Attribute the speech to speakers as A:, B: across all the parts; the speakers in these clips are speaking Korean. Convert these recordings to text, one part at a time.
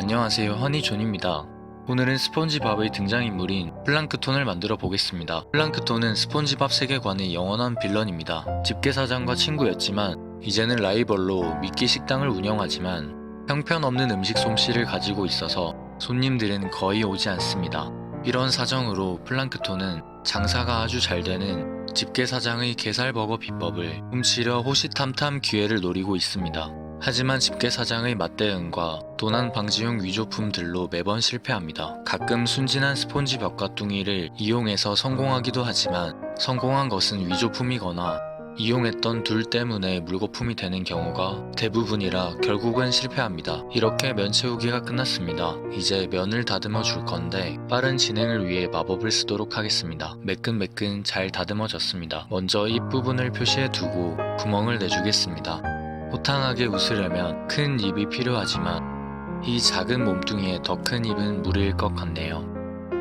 A: 안녕하세요, 허니존입니다. 오늘은 스폰지밥의 등장인물인 플랑크톤을 만들어 보겠습니다. 플랑크톤은 스폰지밥 세계관의 영원한 빌런입니다. 집게사장과 친구였지만 이제는 라이벌로 미끼 식당을 운영하지만 형편없는 음식 솜씨를 가지고 있어서 손님들은 거의 오지 않습니다. 이런 사정으로 플랑크톤은 장사가 아주 잘 되는 집게사장의 게살버거 비법을 훔치려 호시탐탐 기회를 노리고 있습니다. 하지만 집게사장의 맞대응과 도난 방지용 위조품들로 매번 실패합니다. 가끔 순진한 스폰지 벽가뚱이를 이용해서 성공하기도 하지만 성공한 것은 위조품이거나 이용했던 둘 때문에 물거품이 되는 경우가 대부분이라 결국은 실패합니다. 이렇게 면 채우기가 끝났습니다. 이제 면을 다듬어 줄 건데 빠른 진행을 위해 마법을 쓰도록 하겠습니다. 매끈매끈 잘 다듬어졌습니다. 먼저 입 부분을 표시해 두고 구멍을 내주겠습니다. 호탕하게 웃으려면 큰 입이 필요하지만 이 작은 몸뚱이에 더 큰 입은 무리일 것 같네요.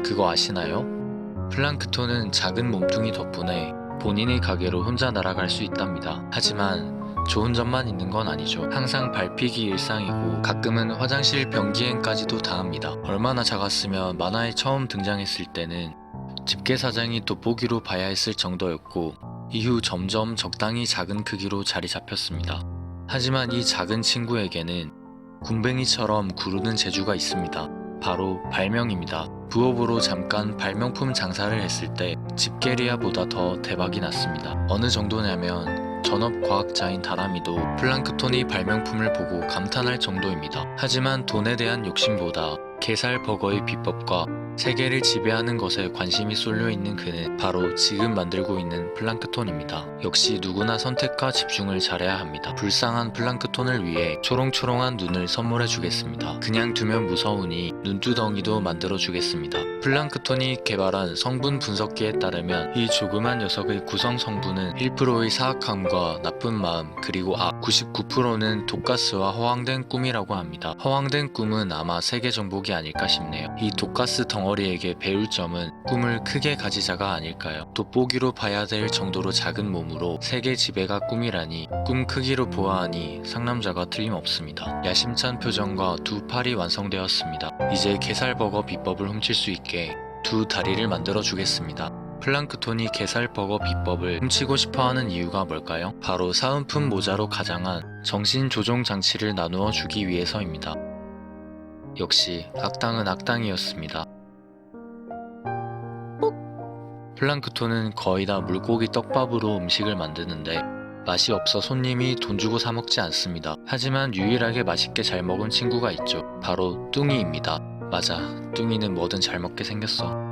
A: 그거 아시나요? 플랑크톤은 작은 몸뚱이 덕분에 본인의 가게로 혼자 날아갈 수 있답니다. 하지만 좋은 점만 있는 건 아니죠. 항상 밟히기 일상이고 가끔은 화장실 변기행까지도 당합니다. 얼마나 작았으면 만화에 처음 등장했을 때는 집게사장이 돋보기로 봐야 했을 정도였고 이후 점점 적당히 작은 크기로 자리 잡혔습니다. 하지만 이 작은 친구에게는 군뱅이처럼 구르는 재주가 있습니다. 바로 발명입니다. 부업으로 잠깐 발명품 장사를 했을 때 집게리아보다 더 대박이 났습니다. 어느 정도냐면 전업과학자인 다람이도 플랑크톤이 발명품을 보고 감탄할 정도입니다. 하지만 돈에 대한 욕심보다 게살버거의 비법과 세계를 지배하는 것에 관심이 쏠려있는 그는 바로 지금 만들고 있는 플랑크톤입니다. 역시 누구나 선택과 집중을 잘해야 합니다. 불쌍한 플랑크톤을 위해 초롱초롱한 눈을 선물해 주겠습니다. 그냥 두면 무서우니 눈두덩이도 만들어 주겠습니다. 플랑크톤이 개발한 성분 분석기에 따르면 이 조그만 녀석의 구성 성분은 1%의 사악함과 나쁜 마음 그리고 악, 99%는 독가스와 허황된 꿈이라고 합니다. 허황된 꿈은 아마 세계 정복이 아닐까 싶네요. 이 독가스 덩어리에게 배울 점은 꿈을 크게 가지자가 아닐까요? 돋보기로 봐야 될 정도로 작은 몸으로 세계 지배가 꿈이라니 꿈 크기로 보아하니 상남자가 틀림없습니다. 야심찬 표정과 두 팔이 완성되었습니다. 이제 게살버거 비법을 훔칠 수 있게 두 다리를 만들어 주겠습니다. 플랑크톤이 게살버거 비법을 훔치고 싶어하는 이유가 뭘까요? 바로 사은품 모자로 가장한 정신조종 장치를 나누어 주기 위해서입니다. 역시 악당은 악당이었습니다. 플랑크톤은 거의 다 물고기 떡밥으로 음식을 만드는데 맛이 없어 손님이 돈 주고 사 먹지 않습니다. 하지만 유일하게 맛있게 잘 먹은 친구가 있죠. 바로 뚱이입니다. 맞아, 뚱이는 뭐든 잘 먹게 생겼어.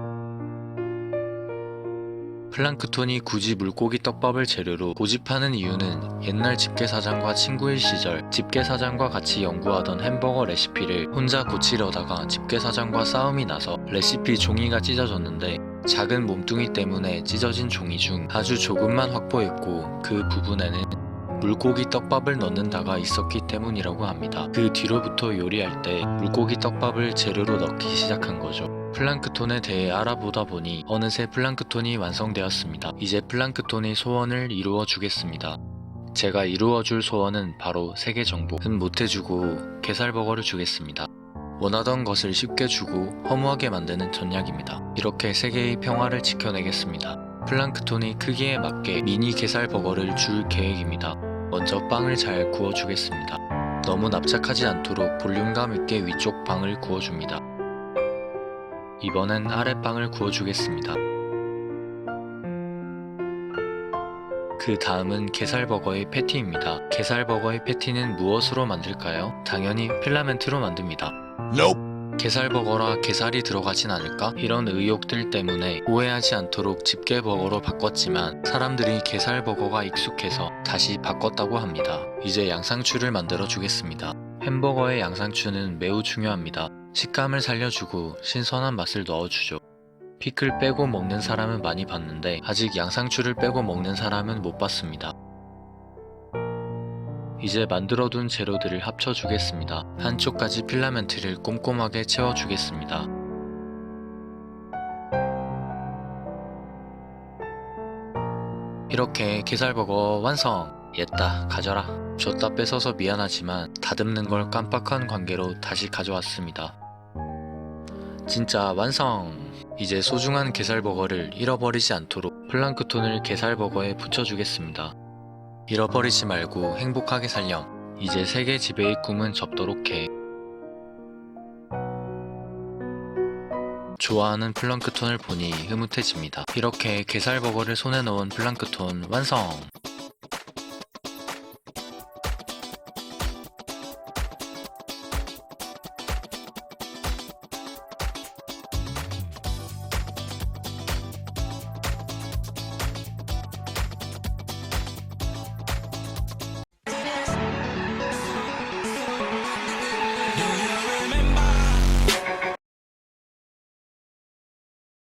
A: 플랑크톤이 굳이 물고기 떡밥을 재료로 고집하는 이유는 옛날 집게사장과 친구일 시절 집게사장과 같이 연구하던 햄버거 레시피를 혼자 고치려다가 집게사장과 싸움이 나서 레시피 종이가 찢어졌는데 작은 몸뚱이 때문에 찢어진 종이 중 아주 조금만 확보했고 그 부분에는 물고기 떡밥을 넣는다가 있었기 때문이라고 합니다. 그 뒤로부터 요리할 때 물고기 떡밥을 재료로 넣기 시작한 거죠. 플랑크톤에 대해 알아보다 보니 어느새 플랑크톤이 완성되었습니다. 이제 플랑크톤의 소원을 이루어 주겠습니다. 제가 이루어줄 소원은 바로 세계 정복은 못해주고 게살버거를 주겠습니다. 원하던 것을 쉽게 주고 허무하게 만드는 전략입니다. 이렇게 세계의 평화를 지켜내겠습니다. 플랑크톤의 크기에 맞게 미니 게살버거를 줄 계획입니다. 먼저 빵을 잘 구워주겠습니다. 너무 납작하지 않도록 볼륨감 있게 위쪽 빵을 구워줍니다. 이번엔 아랫빵을 구워주겠습니다. 그 다음은 게살버거의 패티입니다. 게살버거의 패티는 무엇으로 만들까요? 당연히 필라멘트로 만듭니다. 게살버거라 게살이 들어가진 않을까? 이런 의혹들 때문에 오해하지 않도록 집게버거로 바꿨지만 사람들이 게살버거가 익숙해서 다시 바꿨다고 합니다. 이제 양상추를 만들어 주겠습니다. 햄버거의 양상추는 매우 중요합니다. 식감을 살려주고 신선한 맛을 넣어주죠. 피클 빼고 먹는 사람은 많이 봤는데 아직 양상추를 빼고 먹는 사람은 못 봤습니다. 이제 만들어둔 재료들을 합쳐주겠습니다. 한쪽까지 필라멘트를 꼼꼼하게 채워주겠습니다. 이렇게 게살버거 완성! 얘따 가져라. 줬다 뺏어서 미안하지만 다듬는 걸 깜빡한 관계로 다시 가져왔습니다. 진짜 완성! 이제 소중한 게살버거를 잃어버리지 않도록 플랑크톤을 게살버거에 붙여주겠습니다. 잃어버리지 말고 행복하게 살렴. 이제 세계 지배의 꿈은 접도록 해. 좋아하는 플랑크톤을 보니 흐뭇해집니다. 이렇게 게살버거를 손에 넣은 플랑크톤 완성!